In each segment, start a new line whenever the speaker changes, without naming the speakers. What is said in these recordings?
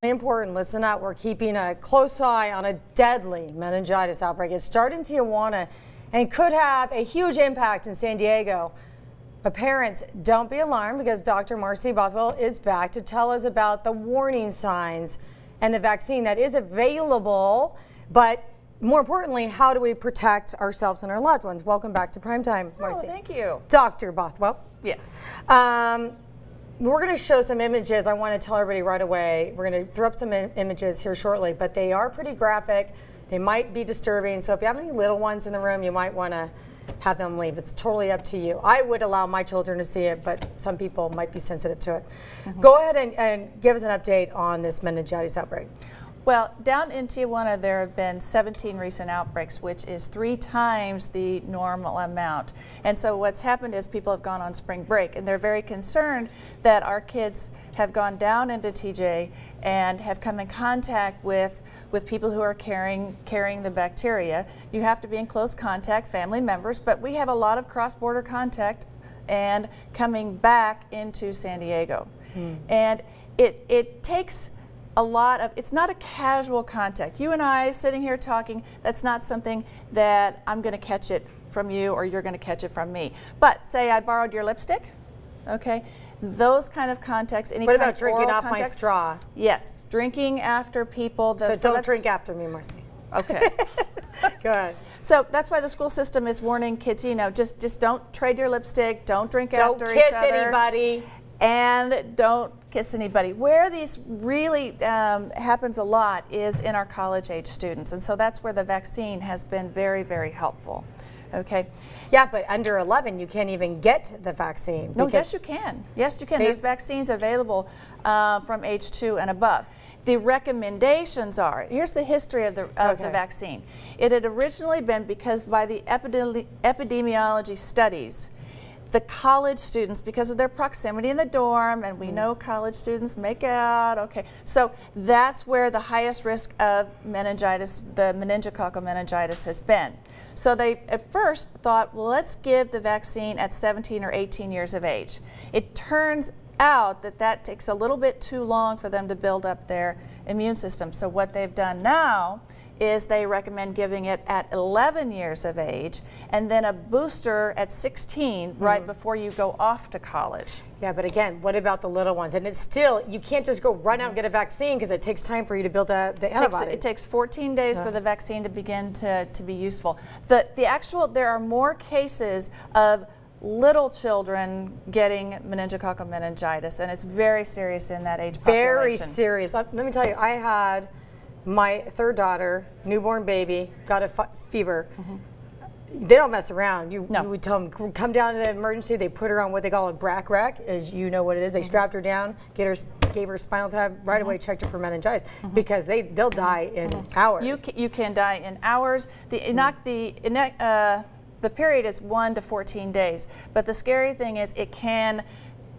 Important, listen up. We're keeping a close eye on a deadly meningitis outbreak. It started in Tijuana and could have a huge impact in San Diego. But parents, don't be alarmed because Dr. Marci Bothwell is back to tell us about the warning signs and the vaccine that is available. But more importantly, how do we protect ourselves and our loved ones? Welcome back to Primetime, Marci.
Oh, thank you.
Dr. Bothwell.
Yes.
We're going to show some images. I want to tell everybody right away. We're going to throw up some images here shortly, but they are pretty graphic. They might be disturbing. So if you have any little ones in the room, you might want to have them leave. It's totally up to you. I would allow my children to see it, but some people might be sensitive to it. Go ahead and give us an update on this meningitis outbreak.
Well, down in Tijuana, there have been 17 recent outbreaks, which is 3 times the normal amount. And so what's happened is people have gone on spring break, and they're very concerned that our kids have gone down into TJ and have come in contact with people who are carrying the bacteria. You have to be in close contact, family members, but we have a lot of cross-border contact and coming back into San Diego. And it takes a lot of, it's not a casual contact. You and I sitting here talking, that's not something that I'm going to catch it from you or you're going to catch it from me. But say I borrowed your lipstick, okay? Those kind of contacts, any
what
kind
about
of
drinking
oral
off
contacts,
my straw?
Yes, drinking after people.
So don't drink after me, Marci.
Okay.
Go ahead.
So that's why the school system is warning kids, you know, just don't trade your lipstick, don't drink after each other.
Don't kiss anybody.
And don't kiss anybody. Where these really happens a lot is in our college-age students, and so that's where the vaccine has been very, very helpful. Okay.
Yeah, but under 11, you can't even get the vaccine.
No, yes, you can. Yes, you can. There's vaccines available from age 2 and above. The recommendations are, here's the history of the vaccine. It had originally been because by the epidemiology studies, the college students, because of their proximity in the dorm, and we know college students make out, okay. So that's where the highest risk of meningitis, the meningococcal meningitis, has been. So they at first thought, well, let's give the vaccine at 17 or 18 years of age. It turns out that that takes a little bit too long for them to build up their immune system. So what they've done now is they recommend giving it at 11 years of age and then a booster at 16 right before you go off to college.
Yeah, but again, what about the little ones? And it's still, you can't just go run out and get a vaccine because it takes time for you to build the antibodies.
It takes 14 days for the vaccine to begin to be useful. There are more cases of little children getting meningococcal meningitis, and it's very serious in that age population.
Very serious. Let me tell you, I had my 3rd daughter, newborn baby, got a fever. They don't mess around. You would tell them, come down to the emergency. They put her on what they call a BRAC rack, as you know what it is. They strapped her down, gave her a spinal tap, right away checked her for meningitis because they'll die in hours.
You can die in hours. The period is 1 to 14 days, but the scary thing is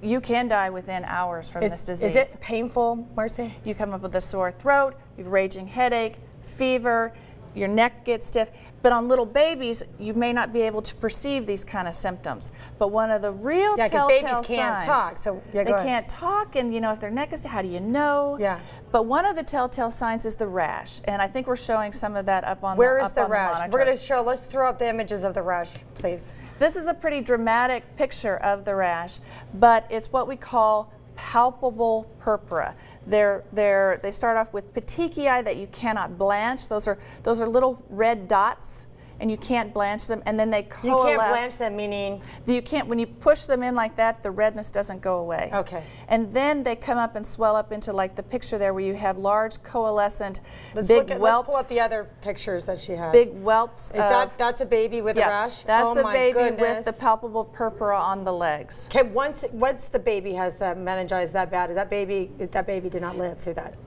you can die within hours from this disease.
Is it painful, Marci?
You come up with a sore throat, you have raging headache, fever, your neck gets stiff. But on little babies, you may not be able to perceive these kind of symptoms. But one of the real telltale
babies
signs,
can't talk, so
they can't talk, and you know if their neck is, how do you know?
Yeah.
But one of the telltale signs is the rash, and I think we're showing some of that up on
Where
the
is the rash?
monitor.
We're going to show. Let's throw up the images of the rash, please.
This is a pretty dramatic picture of the rash, but it's what we call palpable purpura. They start off with petechiae that you cannot blanch. Those are little red dots, and you can't blanch them, and then they coalesce.
You can't blanch them, meaning?
You can't, when you push them in like that, the redness doesn't go away.
Okay.
And then they come up and swell up into like the picture there where you have large coalescent big whelps.
Let's pull up the other pictures that she has.
Big whelps.
That's a baby with a rash?
That's a baby with the palpable purpura on the legs.
Okay, once the baby has the meningitis that bad, that baby did not live through that.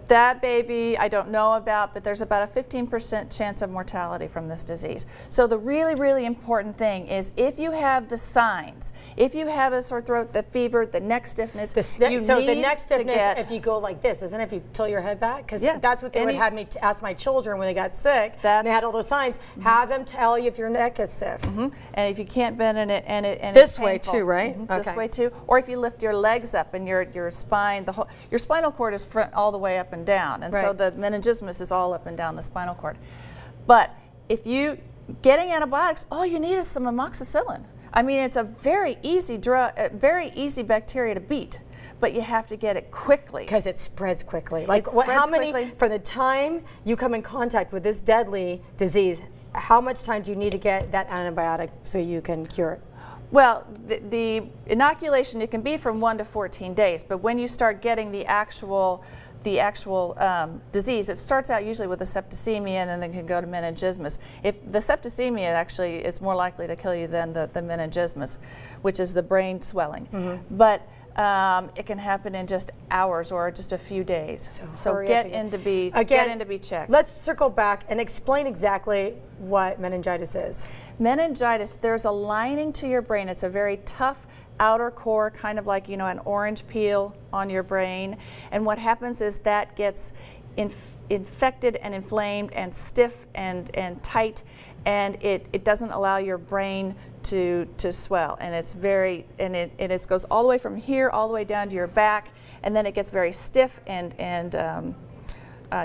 That baby I don't know about, but there's about a 15% chance of mortality from this disease. So the really, really important thing is if you have the signs, if you have a sore throat, the fever, the neck stiffness,
so the neck stiffness, if you go like this, isn't it, if you tilt your head back? Because that's what they would have me ask my children when they got sick, and they had all those signs. Have them tell you if your neck is stiff.
And if you can't bend in it, and
this way too, right?
This way too. Or if you lift your legs up and your spine, your spinal cord is all the way up and down, and so the meningismus is all up and down the spinal cord. But if you getting antibiotics, all you need is some amoxicillin. I mean, it's a very easy drug, very easy bacteria to beat, but you have to get it quickly
because it spreads quickly. Like how many from the time you come in contact with this deadly disease? How much time do you need to get that antibiotic so you can cure it?
Well, the inoculation, it can be from 1 to 14 days, but when you start getting the actual disease, it starts out usually with a septicemia and then they can go to meningismus. If the septicemia actually is more likely to kill you than the meningismus, which is the brain swelling. But it can happen in just hours or just a few days. So get in to be checked.
Let's circle back and explain exactly what meningitis is.
Meningitis, there's a lining to your brain. It's a very tough outer core, kind of like, you know, an orange peel on your brain. And what happens is that gets infected and inflamed and stiff and tight, and it doesn't allow your brain to swell. And it's it goes all the way from here all the way down to your back, and then it gets very stiff and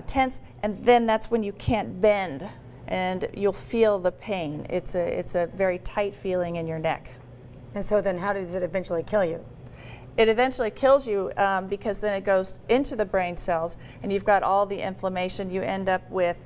tense, and then that's when you can't bend and you'll feel the pain. It's a very tight feeling in your neck.
And so then how does it eventually kill you?
It eventually kills you because then it goes into the brain cells and you've got all the inflammation. You end up with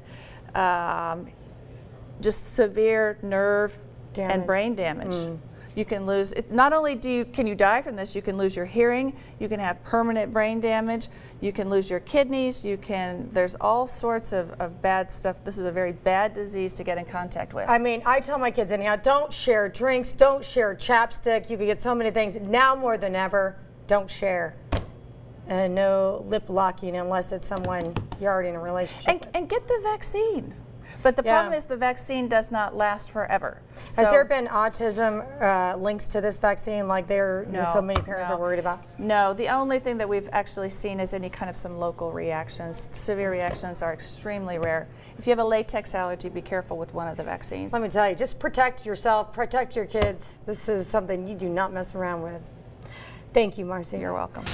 just severe nerve and brain damage. You can lose, not only can you die from this, you can lose your hearing, you can have permanent brain damage, you can lose your kidneys, there's all sorts of bad stuff. This is a very bad disease to get in contact with.
I mean, I tell my kids anyhow, don't share drinks, don't share chapstick, you can get so many things. Now more than ever, don't share. And no lip locking unless it's someone you're already in a relationship with.
And get the vaccine. But the problem is the vaccine does not last forever.
Has there been autism links to this vaccine, like so many parents are worried about?
No, the only thing that we've actually seen is any kind of some local reactions. Severe reactions are extremely rare. If you have a latex allergy, be careful with one of the vaccines.
Let me tell you, just protect yourself, protect your kids. This is something you do not mess around with. Thank you, Marci.
You're welcome.